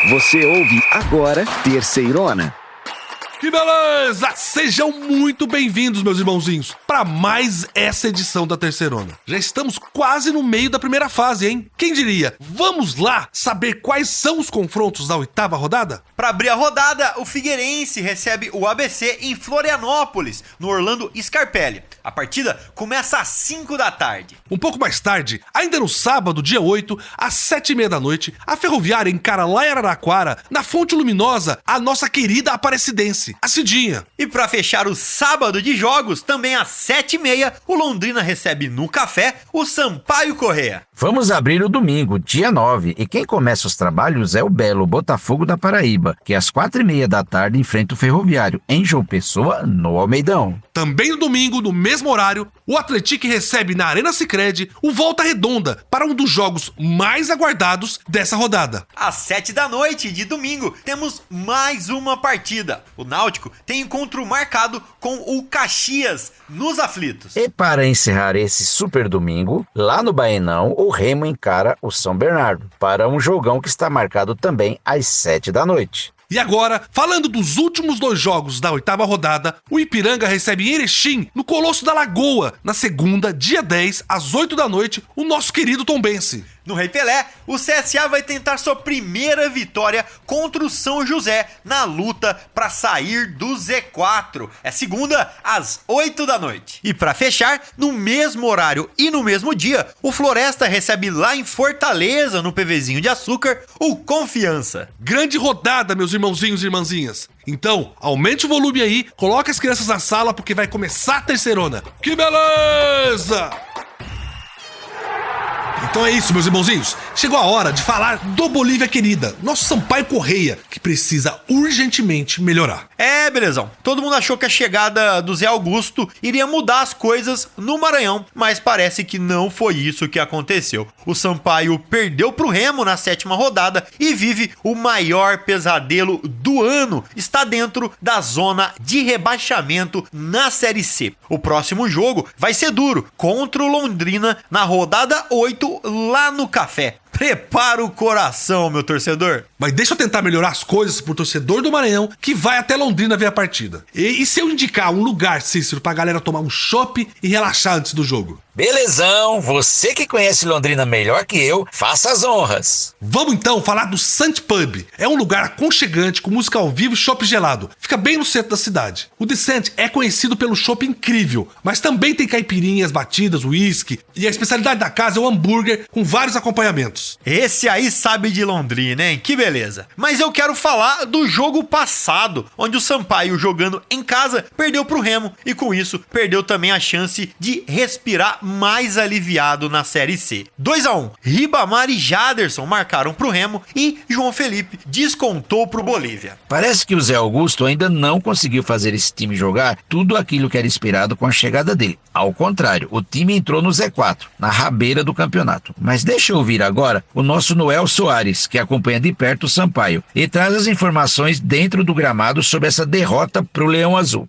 Você ouve agora Terceirona. Que beleza! Sejam muito bem-vindos, meus irmãozinhos, para mais essa edição da Terceirona. Já estamos quase no meio da primeira fase, hein? Quem diria? Vamos lá saber quais são os confrontos da 8ª rodada? Para abrir a rodada, o Figueirense recebe o ABC em Florianópolis, no Orlando Scarpelli. A partida começa às 5 da tarde. Um pouco mais tarde, ainda no sábado, dia 8, às 7h30 da noite, a Ferroviária encara lá em Araraquara, na Fonte Luminosa, a nossa querida Aparecidense, a Cidinha. E para fechar o sábado de jogos, também às 7h30, o Londrina recebe no Café o Sampaio Corrêa. Vamos abrir o domingo, dia 9, e quem começa os trabalhos é o belo Botafogo da Paraíba, que às 4h30 da tarde enfrenta o Ferroviário, em João Pessoa, no Almeidão. Também no domingo, no mesmo horário, o Atlético recebe na Arena Sicredi o Volta Redonda para um dos jogos mais aguardados dessa rodada. Às 7 da noite de domingo, temos mais uma partida. O Náutico tem encontro marcado com o Caxias nos aflitos. E para encerrar esse super domingo, lá no Baenão, o Remo encara o São Bernardo, para um jogão que está marcado também às 7 da noite. E agora, falando dos últimos 2 jogos da 8ª rodada, o Ipiranga recebe em Erechim, no Colosso da Lagoa, na segunda, dia 10, às 8 da noite, o nosso querido Tombense. No Rei Pelé, o CSA vai tentar sua primeira vitória contra o São José na luta para sair do Z4. É segunda, às 8 da noite. E para fechar, no mesmo horário e no mesmo dia, o Floresta recebe lá em Fortaleza, no PVzinho de Açúcar, o Confiança. Grande rodada, meus irmãozinhos e irmãzinhas. Então, aumente o volume aí, coloque as crianças na sala porque vai começar a Terceirona. Que beleza! Então é isso, meus irmãozinhos. Chegou a hora de falar do Bolívia Querida, nosso Sampaio Corrêa, que precisa urgentemente melhorar. É, belezão. Todo mundo achou que a chegada do Zé Augusto iria mudar as coisas no Maranhão, mas parece que não foi isso que aconteceu. O Sampaio perdeu pro Remo na 7ª rodada e vive o maior pesadelo do ano. Está dentro da zona de rebaixamento na Série C. O próximo jogo vai ser duro, contra o Londrina na rodada 8 lá no Café. Prepara o coração, meu torcedor. Mas deixa eu tentar melhorar as coisas pro torcedor do Maranhão que vai até Londrina ver a partida. E se eu indicar um lugar, Cícero, pra galera tomar um chopp e relaxar antes do jogo? Belezão, você que conhece Londrina melhor que eu, faça as honras. Vamos então falar do Sant Pub. É um lugar aconchegante com música ao vivo e chopp gelado. Fica bem no centro da cidade. O The Sant é conhecido pelo chopp incrível, mas também tem caipirinhas, batidas, uísque, e a especialidade da casa é o hambúrguer com vários acompanhamentos. Esse aí sabe de Londrina, hein? Que beleza. Mas eu quero falar do jogo passado, onde o Sampaio, jogando em casa, perdeu pro Remo e com isso perdeu também a chance de respirar mais aliviado na Série C. 2-1. Ribamar e Jaderson marcaram pro Remo e João Felipe descontou pro Bolívia. Parece que o Zé Augusto ainda não conseguiu fazer esse time jogar tudo aquilo que era esperado com a chegada dele. Ao contrário, o time entrou no Z4, na rabeira do campeonato. Mas deixa eu ouvir agora o nosso Noel Soares, que acompanha de perto o Sampaio, e traz as informações dentro do gramado sobre essa derrota pro Leão Azul.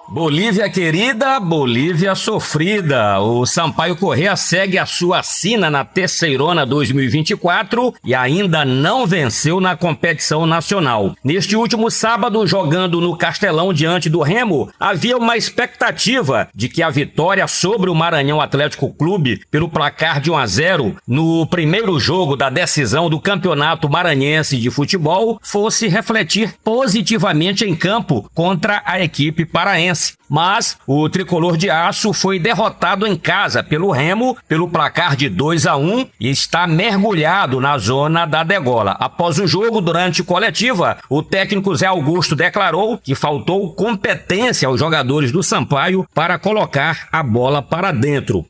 Bolívia querida, Bolívia sofrida. O Sampaio Corrêa segue a sua sina na Terceirona 2024 e ainda não venceu na competição nacional. Neste último sábado, jogando no Castelão diante do Remo, havia uma expectativa de que a vitória sobre o Maranhão Atlético Clube pelo placar de 1-0 no primeiro jogo da decisão do Campeonato Maranhense de Futebol fosse refletir positivamente em campo contra a equipe paraense. Mas o tricolor de aço foi derrotado em casa pelo Remo pelo placar de 2-1 e está mergulhado na zona da degola. Após o jogo, durante coletiva, o técnico Zé Augusto declarou que faltou competência aos jogadores do Sampaio para colocar a bola para dentro.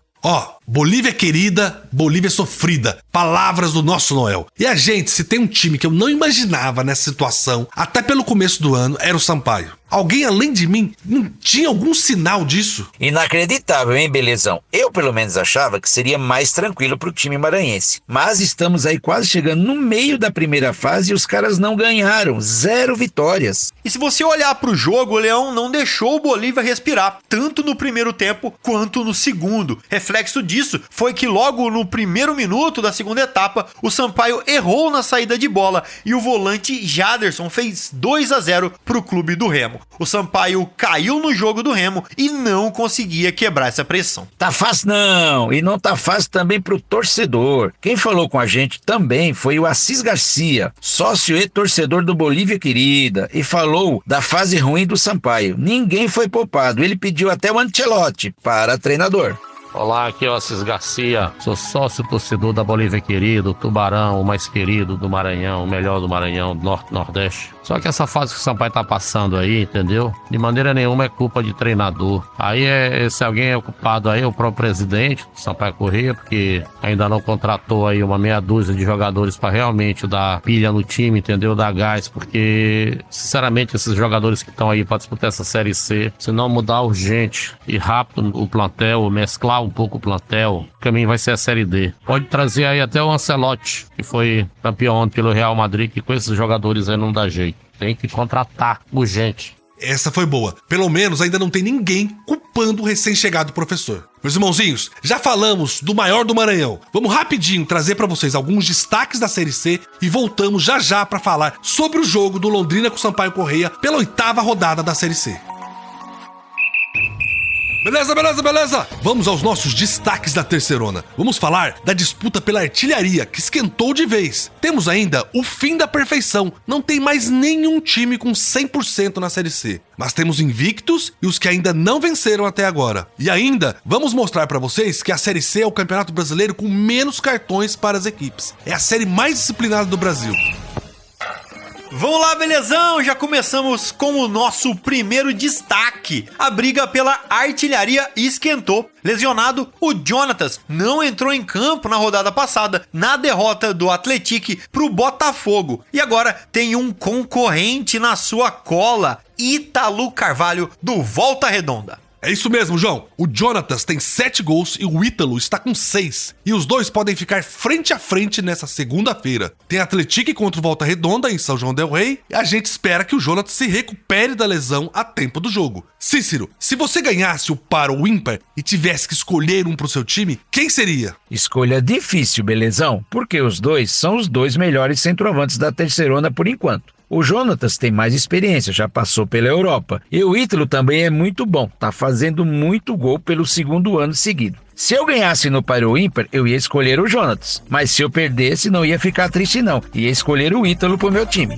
Bolívia querida, Bolívia sofrida. Palavras do nosso Noel. E a gente, se tem um time que eu não imaginava nessa situação, até pelo começo do ano, era o Sampaio. Alguém além de mim não tinha algum sinal disso? Inacreditável, hein, belezão? Eu pelo menos achava que seria mais tranquilo pro time maranhense. Mas estamos aí quase chegando no meio da primeira fase e os caras não ganharam. 0 vitórias. E se você olhar pro jogo, o Leão não deixou o Bolívia respirar, tanto no primeiro tempo quanto no segundo. Reflexo disso disso foi que logo no primeiro minuto da segunda etapa, o Sampaio errou na saída de bola e o volante Jaderson fez 2-0 pro clube do Remo. O Sampaio caiu no jogo do Remo e não conseguia quebrar essa pressão. Tá fácil não, e não tá fácil também pro torcedor. Quem falou com a gente também foi o Assis Garcia, sócio e torcedor do Bolívia Querida, e falou da fase ruim do Sampaio. Ninguém foi poupado, ele pediu até o Ancelotti para treinador. Olá, aqui é o Assis Garcia, sou sócio torcedor da Bolívia Querido, o Tubarão, o mais querido do Maranhão, o melhor do Maranhão, Norte-Nordeste. Só que essa fase que o Sampaio tá passando aí, entendeu? De maneira nenhuma é culpa de treinador. Aí se alguém é culpado aí, é o próprio presidente do Sampaio Corrêa, porque ainda não contratou aí uma meia dúzia de jogadores para realmente dar pilha no time, entendeu? Dar gás, porque, sinceramente, esses jogadores que estão aí para disputar essa Série C, se não mudar urgente e rápido o plantel, mesclar um pouco o plantel, o caminho vai ser a Série D. Pode trazer aí até o Ancelotti, que foi campeão ontem pelo Real Madrid, que com esses jogadores aí não dá jeito. Tem que contratar urgente. Essa foi boa. Pelo menos ainda não tem ninguém culpando o recém-chegado professor. Meus irmãozinhos, já falamos do maior do Maranhão. Vamos rapidinho trazer pra vocês alguns destaques da Série C e voltamos já já pra falar sobre o jogo do Londrina com o Sampaio Corrêa pela 8ª rodada da Série C. Beleza! Vamos aos nossos destaques da Terceirona. Vamos falar da disputa pela artilharia, que esquentou de vez. Temos ainda o fim da perfeição. Não tem mais nenhum time com 100% na Série C. Mas temos invictos e os que ainda não venceram até agora. E ainda, vamos mostrar pra vocês que a Série C é o campeonato brasileiro com menos cartões para as equipes. É a série mais disciplinada do Brasil. Vamos lá, belezão? Já começamos com o nosso primeiro destaque. A briga pela artilharia esquentou. Lesionado, o Jonatas não entrou em campo na rodada passada, na derrota do Atlético pro Botafogo. E agora tem um concorrente na sua cola, Ítalo Carvalho, do Volta Redonda. É isso mesmo, João. O Jonatas tem 7 gols e o Ítalo está com 6. E os dois podem ficar frente a frente nessa segunda-feira. Tem Atlético contra o Volta Redonda em São João del Rei. E a gente espera que o Jonatas se recupere da lesão a tempo do jogo. Cícero, se você ganhasse o par ou ímpar e tivesse que escolher um pro seu time, quem seria? Escolha difícil, belezão, porque os dois são os dois melhores centroavantes da Terceirona por enquanto. O Jonatas tem mais experiência, já passou pela Europa. E o Ítalo também é muito bom, tá fazendo muito gol pelo segundo ano seguido. Se eu ganhasse no par ou ímpar, eu ia escolher o Jonatas. Mas se eu perdesse, não ia ficar triste não. Ia escolher o Ítalo pro meu time.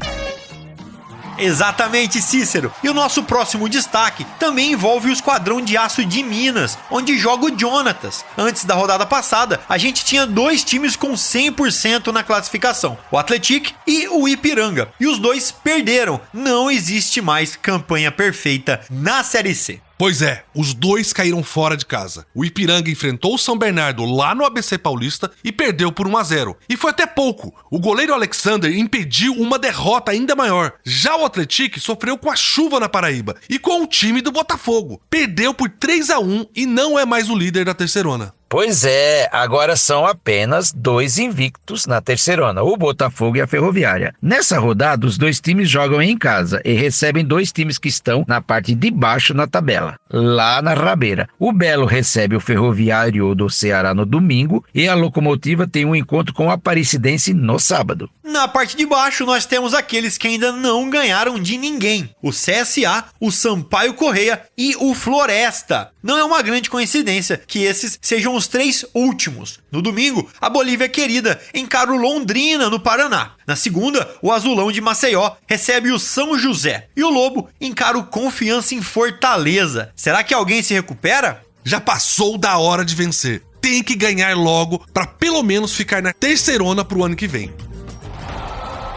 Exatamente, Cícero. E o nosso próximo destaque também envolve o Esquadrão de Aço de Minas, onde joga o Jonatas. Antes da rodada passada, a gente tinha 2 times com 100% na classificação, o Atlético e o Ipiranga. E os dois perderam. Não existe mais campanha perfeita na Série C. Pois é, os dois caíram fora de casa. O Ipiranga enfrentou o São Bernardo lá no ABC Paulista e perdeu por 1-0. E foi até pouco. O goleiro Alexander impediu uma derrota ainda maior. Já o Atlético sofreu com a chuva na Paraíba e com o time do Botafogo. Perdeu por 3-1 e não é mais o líder da Terceirona. Pois é, agora são apenas 2 invictos na Terceirona, o Botafogo e a Ferroviária. Nessa rodada, os 2 times jogam em casa e recebem 2 times que estão na parte de baixo na tabela, lá na rabeira. O Belo recebe o Ferroviário do Ceará no domingo e a Locomotiva tem um encontro com o Aparecidense no sábado. Na parte de baixo, nós temos aqueles que ainda não ganharam de ninguém. O CSA, o Sampaio Corrêa e o Floresta. Não é uma grande coincidência que esses sejam os 3 últimos. No domingo, a Bolívia Querida encara o Londrina, no Paraná. Na segunda, o Azulão de Maceió recebe o São José. E o Lobo encara o Confiança em Fortaleza. Será que alguém se recupera? Já passou da hora de vencer. Tem que ganhar logo para pelo menos ficar na Terceirona pro ano que vem.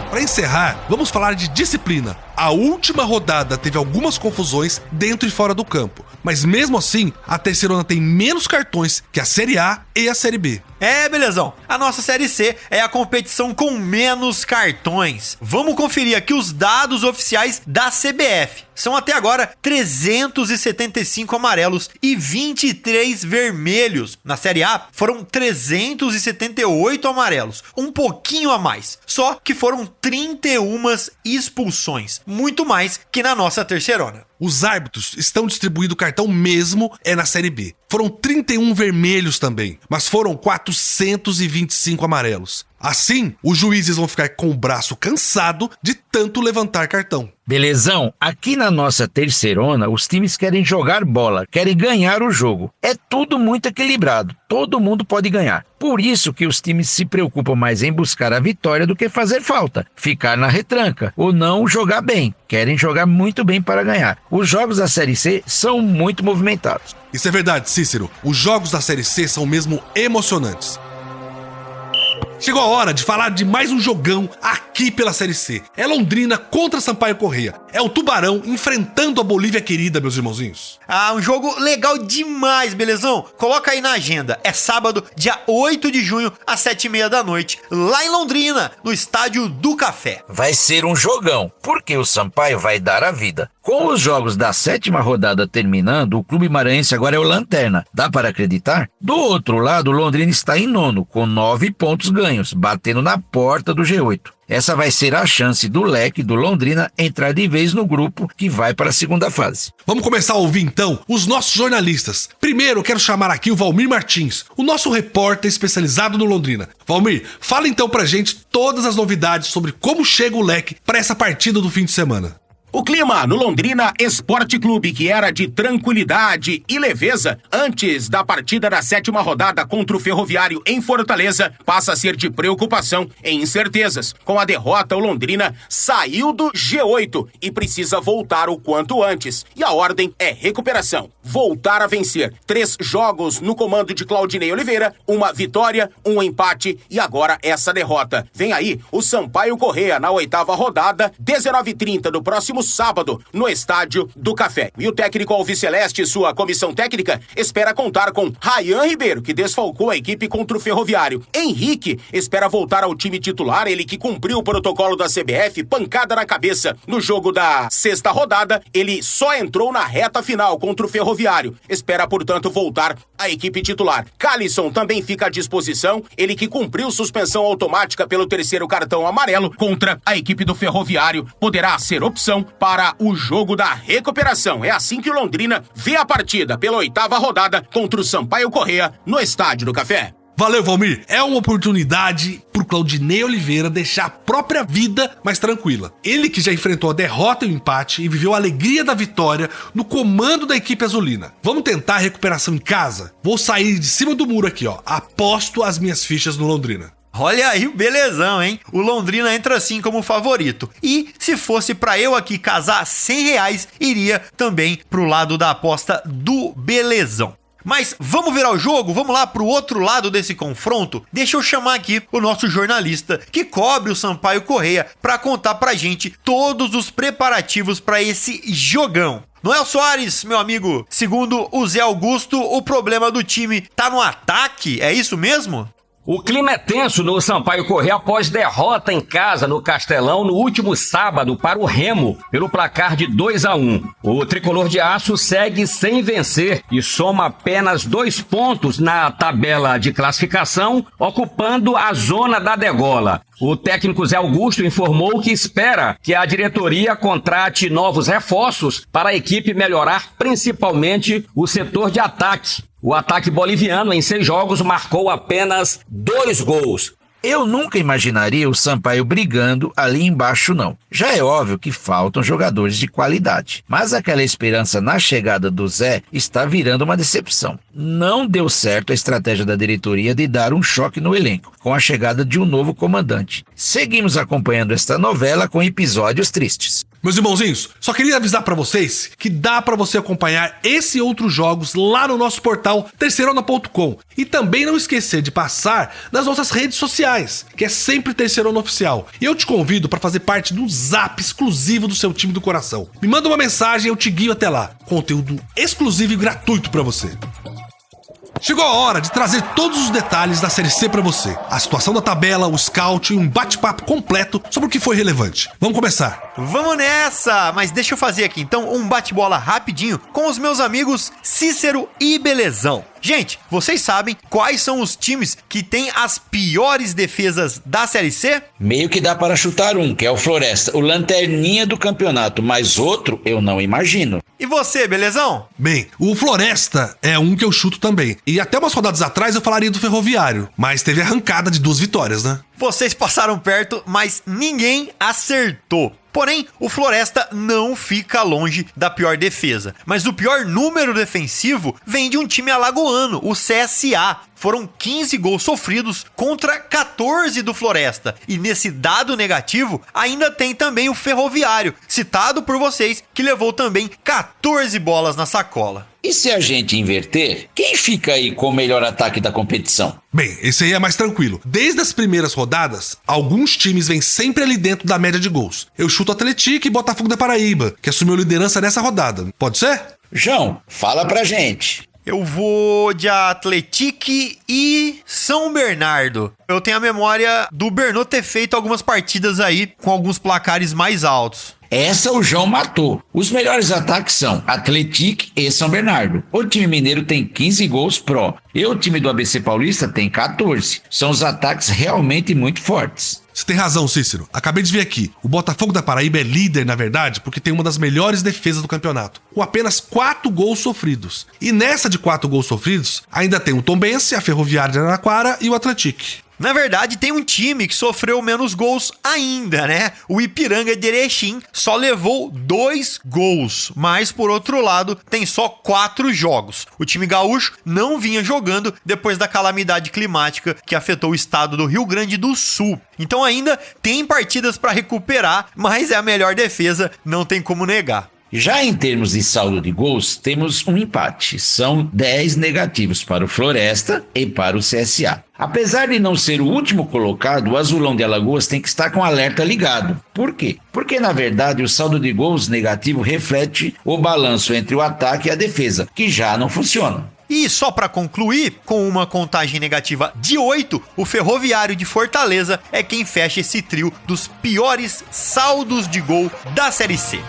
Para encerrar, vamos falar de disciplina. A última rodada teve algumas confusões dentro e fora do campo, mas mesmo assim, a Terceirona tem menos cartões que a Série A e a Série B. É, belezão. A nossa Série C é a competição com menos cartões. Vamos conferir aqui os dados oficiais da CBF. São até agora 375 amarelos e 23 vermelhos. Na Série A foram 378 amarelos, um pouquinho a mais. Só que foram 31 expulsões, muito mais que na nossa Terceirona. Os árbitros estão distribuindo o cartão mesmo na Série B. Foram 31 vermelhos também, mas foram 425 amarelos. Assim, os juízes vão ficar com o braço cansado de tanto levantar cartão. Belezão, aqui na nossa terceirona, os times querem jogar bola, querem ganhar o jogo. É tudo muito equilibrado, todo mundo pode ganhar. Por isso que os times se preocupam mais em buscar a vitória do que fazer falta, ficar na retranca ou não jogar bem. Querem jogar muito bem para ganhar. Os jogos da Série C são muito movimentados. Isso é verdade, Cícero. Os jogos da Série C são mesmo emocionantes. Chegou a hora de falar de mais um jogão aqui pela Série C. É Londrina contra Sampaio Corrêa. É o Tubarão enfrentando a Bolívia querida, meus irmãozinhos. Ah, um jogo legal demais, belezão? Coloca aí na agenda. É sábado, dia 8 de junho, às 7h30 da noite, lá em Londrina, no Estádio do Café. Vai ser um jogão, porque o Sampaio vai dar a vida. Com os jogos da 7ª rodada terminando, o Clube Maranhense agora é o lanterna. Dá para acreditar? Do outro lado, o Londrina está em nono, com 9 pontos ganhos, batendo na porta do G8. Essa vai ser a chance do Leque do Londrina entrar de vez no grupo que vai para a segunda fase. Vamos começar a ouvir então os nossos jornalistas. Primeiro eu quero chamar aqui o Valmir Martins, o nosso repórter especializado no Londrina. Valmir, fala então pra gente todas as novidades sobre como chega o Leque para essa partida do fim de semana. O clima no Londrina Esporte Clube, que era de tranquilidade e leveza antes da partida da 7ª rodada contra o Ferroviário em Fortaleza, passa a ser de preocupação e incertezas. Com a derrota, o Londrina saiu do G8 e precisa voltar o quanto antes. E a ordem é recuperação. Voltar a vencer. 3 jogos no comando de Claudinei Oliveira, 1 vitória, 1 empate e agora essa derrota. Vem aí o Sampaio Corrêa na 8ª rodada, 19h30 do próximo sábado, no Estádio do Café. E o técnico alviceleste e sua comissão técnica espera contar com Rayan Ribeiro, que desfalcou a equipe contra o Ferroviário. Henrique espera voltar ao time titular, ele que cumpriu o protocolo da CBF, pancada na cabeça no jogo da 6ª rodada, ele só entrou na reta final contra o Ferroviário. Espera, portanto, voltar à equipe titular. Calisson também fica à disposição, ele que cumpriu suspensão automática pelo 3º cartão amarelo contra a equipe do Ferroviário, poderá ser opção para o jogo da recuperação. É assim que o Londrina vê a partida pela 8ª rodada contra o Sampaio Corrêa no Estádio do Café. Valeu, Valmir. É uma oportunidade pro Claudinei Oliveira deixar a própria vida mais tranquila. Ele que já enfrentou a derrota e o empate e viveu a alegria da vitória no comando da equipe azulina. Vamos tentar a recuperação em casa? Vou sair de cima do muro aqui, ó. Aposto as minhas fichas no Londrina. Olha aí o belezão, hein? O Londrina entra assim como favorito. E se fosse pra eu aqui casar R$100, iria também pro lado da aposta do belezão. Mas vamos virar o jogo? Vamos lá pro outro lado desse confronto? Deixa eu chamar aqui o nosso jornalista que cobre o Sampaio Corrêa pra contar pra gente todos os preparativos pra esse jogão. Noel Soares, meu amigo, segundo o Zé Augusto, o problema do time tá no ataque, é isso mesmo? O clima é tenso no Sampaio Corrêa após derrota em casa no Castelão no último sábado para o Remo, pelo placar de 2-1. O tricolor de aço segue sem vencer e soma apenas 2 pontos na tabela de classificação, ocupando a zona da degola. O técnico Zé Augusto informou que espera que a diretoria contrate novos reforços para a equipe melhorar principalmente o setor de ataque. O ataque boliviano, em 6 jogos, marcou apenas 2 gols. Eu nunca imaginaria o Sampaio brigando ali embaixo, não. Já é óbvio que faltam jogadores de qualidade, mas aquela esperança na chegada do Zé está virando uma decepção. Não deu certo a estratégia da diretoria de dar um choque no elenco, com a chegada de um novo comandante. Seguimos acompanhando esta novela com episódios tristes. Meus irmãozinhos, só queria avisar pra vocês que dá pra você acompanhar esse e outros jogos lá no nosso portal terceirona.com. E também não esquecer de passar nas nossas redes sociais, que é sempre Terceirona Oficial. E eu te convido pra fazer parte do zap exclusivo do seu time do coração. Me manda uma mensagem e eu te guio até lá. Conteúdo exclusivo e gratuito pra você. Chegou a hora de trazer todos os detalhes da Série C pra você. A situação da tabela, o scout e um bate-papo completo sobre o que foi relevante. Vamos começar. Vamos nessa! Mas deixa eu fazer aqui então um bate-bola rapidinho com os meus amigos Cícero e Belezão. Gente, vocês sabem quais são os times que têm as piores defesas da Série C? Meio que dá para chutar um, que é o Floresta, o lanterninha do campeonato, mas outro eu não imagino. E você, belezão? Bem, o Floresta é um que eu chuto também. E até umas rodadas atrás eu falaria do Ferroviário, mas teve arrancada de 2 vitórias, né? Vocês passaram perto, mas ninguém acertou. Porém, o Floresta não fica longe da pior defesa. Mas o pior número defensivo vem de um time alagoano, o CSA. Foram 15 gols sofridos contra 14 do Floresta. E nesse dado negativo, ainda tem também o Ferroviário, citado por vocês, que levou também 14 bolas na sacola. E se a gente inverter, quem fica aí com o melhor ataque da competição? Bem, esse aí é mais tranquilo. Desde as primeiras rodadas, alguns times vêm sempre ali dentro da média de gols. Eu chuto Atlético e Botafogo da Paraíba, que assumiu liderança nessa rodada. Pode ser? João, fala pra gente. Eu vou de Atlético e São Bernardo. Eu tenho a memória do Bernot ter feito algumas partidas aí com alguns placares mais altos. Essa o João matou. Os melhores ataques são Atlético e São Bernardo. O time mineiro tem 15 gols pró. E o time do ABC Paulista tem 14. São os ataques realmente muito fortes. Você tem razão, Cícero. Acabei de ver aqui. O Botafogo da Paraíba é líder, na verdade, porque tem uma das melhores defesas do campeonato, com apenas 4 gols sofridos. E nessa de 4 gols sofridos, ainda tem o Tombense, a Ferroviária de Araraquara e o Atlético. Na verdade, tem um time que sofreu menos gols ainda, né? O Ipiranga de Erechim só levou 2 gols, mas por outro lado, tem só 4 jogos. O time gaúcho não vinha jogando depois da calamidade climática que afetou o estado do Rio Grande do Sul. Então ainda tem partidas para recuperar, mas é a melhor defesa, não tem como negar. Já em termos de saldo de gols, temos um empate. São 10 negativos para o Floresta e para o CSA. Apesar de não ser o último colocado, o Azulão de Alagoas tem que estar com o alerta ligado. Por quê? Porque, na verdade, o saldo de gols negativo reflete o balanço entre o ataque e a defesa, que já não funciona. E só para concluir, com uma contagem negativa de 8, o Ferroviário de Fortaleza é quem fecha esse trio dos piores saldos de gol da Série C.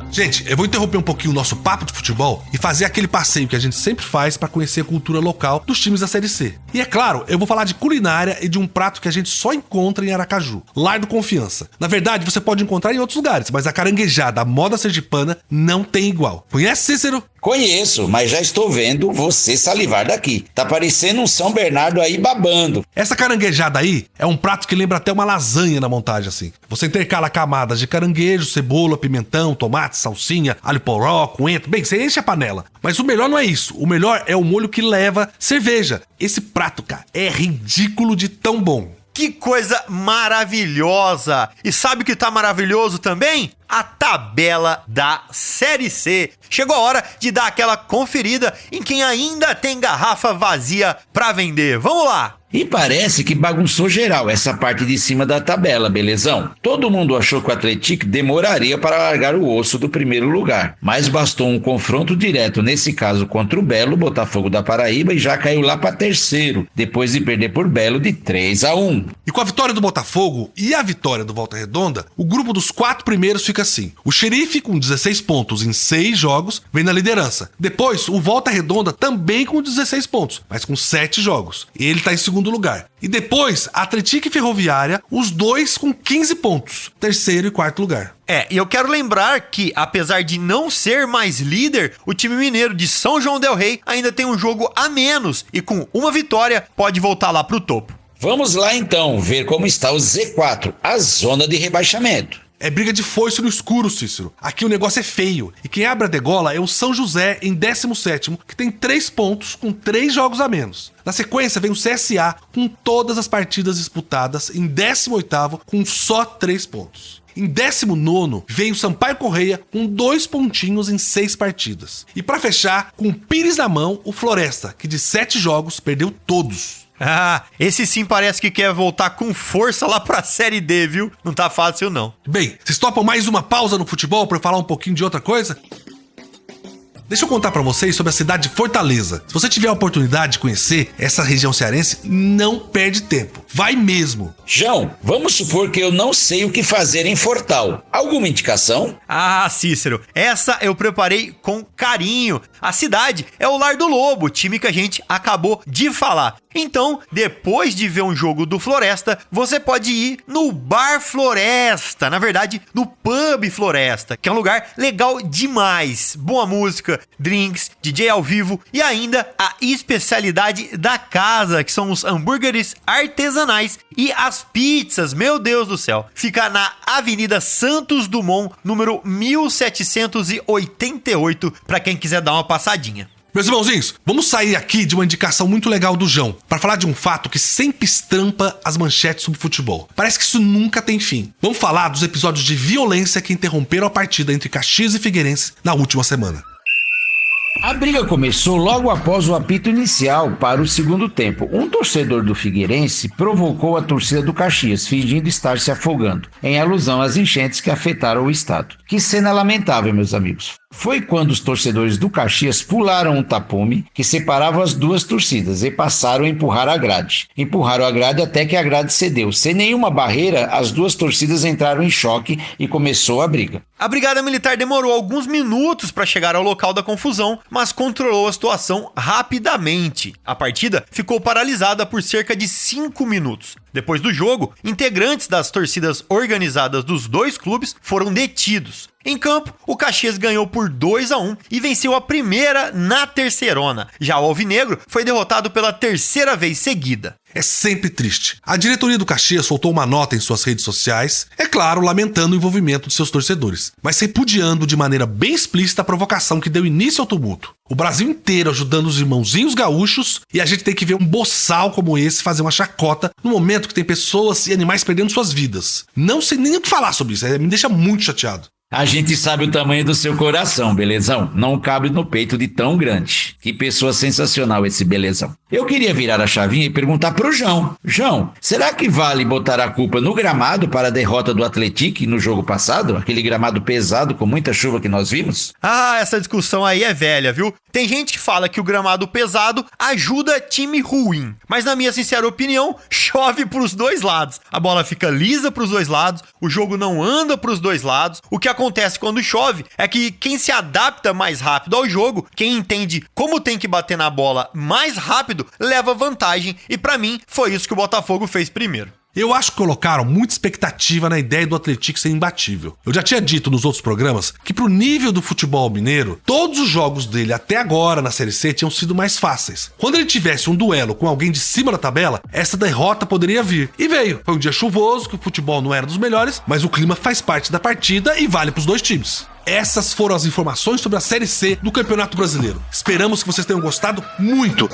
Gente, eu vou interromper um pouquinho o nosso papo de futebol e fazer aquele passeio que a gente sempre faz para conhecer a cultura local dos times da Série C. E é claro, eu vou falar de culinária e de um prato que a gente só encontra em Aracaju, Lar do Confiança. Na verdade, você pode encontrar em outros lugares, mas a caranguejada, a moda sergipana, não tem igual. Conhece, Cícero? Conheço, mas já estou vendo você salivar daqui. Tá parecendo um São Bernardo aí babando. Essa caranguejada aí é um prato que lembra até uma lasanha na montagem, assim. Você intercala camadas de caranguejo, cebola, pimentão, tomate, salsinha, alho poró, coentro. Bem, você enche a panela. Mas o melhor não é isso. O melhor é o molho que leva cerveja. Esse prato, cara, é ridículo de tão bom. Que coisa maravilhosa! E sabe o que tá maravilhoso também? A tabela da Série C. Chegou a hora de dar aquela conferida em quem ainda tem garrafa vazia pra vender. Vamos lá! E parece que bagunçou geral essa parte de cima da tabela, belezão? Todo mundo achou que o Atlético demoraria para largar o osso do primeiro lugar, mas bastou um confronto direto, nesse caso contra o Belo, Botafogo da Paraíba, e já caiu lá para terceiro, depois de perder por Belo de 3-1. E com a vitória do Botafogo e a vitória do Volta Redonda, o grupo dos 4 primeiros fica assim. O Xerife, com 16 pontos em 6 jogos, vem na liderança. Depois, o Volta Redonda também com 16 pontos, mas com 7 jogos. Ele tá em segundo lugar. E depois, Atlético e Ferroviária, os dois com 15 pontos. Terceiro e quarto lugar. E eu quero lembrar que, apesar de não ser mais líder, o time mineiro de São João del Rei ainda tem um jogo a menos e com uma vitória pode voltar lá pro topo. Vamos lá então ver como está o Z4, a zona de rebaixamento. É briga de foice no escuro, Cícero. Aqui o negócio é feio. E quem abre a degola é o São José em 17º, que tem 3 pontos com 3 jogos a menos. Na sequência vem o CSA com todas as partidas disputadas em 18º com só 3 pontos. Em 19º vem o Sampaio Correia com 2 pontinhos em 6 partidas. E pra fechar, com o Pires na mão, o Floresta, que de 7 jogos perdeu todos. Esse sim parece que quer voltar com força lá pra Série D, viu? Não tá fácil, não. Bem, vocês topam mais uma pausa no futebol pra eu falar um pouquinho de outra coisa? Deixa eu contar pra vocês sobre a cidade de Fortaleza. Se você tiver a oportunidade de conhecer essa região cearense, não perde tempo. Vai mesmo. João, vamos supor que eu não sei o que fazer em Fortal. Alguma indicação? Ah, Cícero, essa eu preparei com carinho. A cidade é o Lar do Lobo, time que a gente acabou de falar. Então, depois de ver um jogo do Floresta, você pode ir no Bar Floresta, na verdade, no Pub Floresta, que é um lugar legal demais. Boa música, drinks, DJ ao vivo e ainda a especialidade da casa, que são os hambúrgueres artesanais e as pizzas. Meu Deus do céu. Fica na Avenida Santos Dumont, número 1788, para quem quiser dar uma passadinha. Meus irmãozinhos, vamos sair aqui de uma indicação muito legal do João para falar de um fato que sempre estampa as manchetes sobre futebol. Parece que isso nunca tem fim. Vamos falar dos episódios de violência que interromperam a partida entre Caxias e Figueirense na última semana. A briga começou logo após o apito inicial para o segundo tempo. Um torcedor do Figueirense provocou a torcida do Caxias, fingindo estar se afogando, em alusão às enchentes que afetaram o estado. Que cena lamentável, meus amigos. Foi quando os torcedores do Caxias pularam um tapume que separava as duas torcidas e passaram a empurrar a grade. Empurraram a grade até que a grade cedeu. Sem nenhuma barreira, as duas torcidas entraram em choque e começou a briga. A Brigada Militar demorou alguns minutos para chegar ao local da confusão, mas controlou a situação rapidamente. A partida ficou paralisada por cerca de 5 minutos. Depois do jogo, integrantes das torcidas organizadas dos dois clubes foram detidos. Em campo, o Caxias ganhou por 2-1 e venceu a primeira na terceirona. Já o Alvinegro foi derrotado pela terceira vez seguida. É sempre triste. A diretoria do Caxias soltou uma nota em suas redes sociais, é claro, lamentando o envolvimento de seus torcedores, mas repudiando de maneira bem explícita a provocação que deu início ao tumulto. O Brasil inteiro ajudando os irmãozinhos gaúchos e a gente tem que ver um boçal como esse fazer uma chacota no momento que tem pessoas e animais perdendo suas vidas. Não sei nem o que falar sobre isso, me deixa muito chateado. A gente sabe o tamanho do seu coração, belezão. Não cabe no peito de tão grande. Que pessoa sensacional esse belezão. Eu queria virar a chavinha e perguntar pro João. João, será que vale botar a culpa no gramado para a derrota do Atlético no jogo passado? Aquele gramado pesado com muita chuva que nós vimos? Ah, essa discussão aí é velha, viu? Tem gente que fala que o gramado pesado ajuda time ruim. Mas na minha sincera opinião, chove pros dois lados. A bola fica lisa pros dois lados, o jogo não anda pros dois lados. O que acontece quando chove é que quem se adapta mais rápido ao jogo, quem entende como tem que bater na bola mais rápido, leva vantagem. E pra mim, foi isso que o Botafogo fez primeiro. Eu acho que colocaram muita expectativa na ideia do Atlético ser imbatível. Eu já tinha dito nos outros programas que pro nível do futebol mineiro, todos os jogos dele até agora na Série C tinham sido mais fáceis. Quando ele tivesse um duelo com alguém de cima da tabela, essa derrota poderia vir. E veio. Foi um dia chuvoso, que o futebol não era dos melhores, mas o clima faz parte da partida e vale pros dois times. Essas foram as informações sobre a Série C do Campeonato Brasileiro. Esperamos que vocês tenham gostado muito.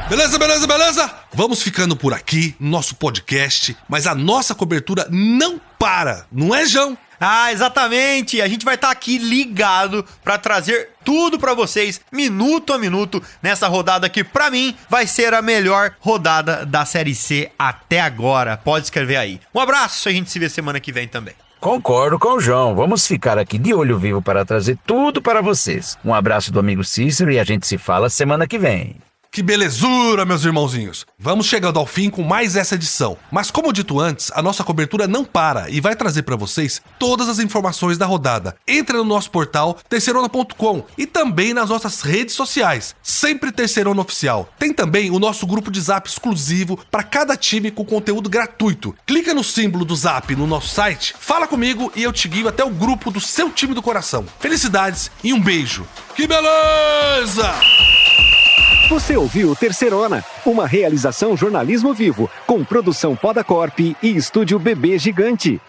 Beleza? Vamos ficando por aqui no nosso podcast, mas a nossa cobertura não para, não é, João? Ah, exatamente! A gente vai estar aqui ligado para trazer tudo para vocês, minuto a minuto, nessa rodada que pra mim vai ser a melhor rodada da Série C até agora. Pode escrever aí. Um abraço, a gente se vê semana que vem também. Concordo com o João. Vamos ficar aqui de olho vivo para trazer tudo para vocês. Um abraço do amigo Cícero e a gente se fala semana que vem. Que belezura, meus irmãozinhos! Vamos chegando ao fim com mais essa edição. Mas como dito antes, a nossa cobertura não para e vai trazer para vocês todas as informações da rodada. Entre no nosso portal terceirona.com e também nas nossas redes sociais, sempre Terceirona Oficial. Tem também o nosso grupo de Zap exclusivo para cada time com conteúdo gratuito. Clica no símbolo do Zap no nosso site, fala comigo e eu te guio até o grupo do seu time do coração. Felicidades e um beijo. Que beleza! Você ouviu Terceirona, uma realização jornalismo vivo, com produção Podacorp e estúdio Bebê Gigante.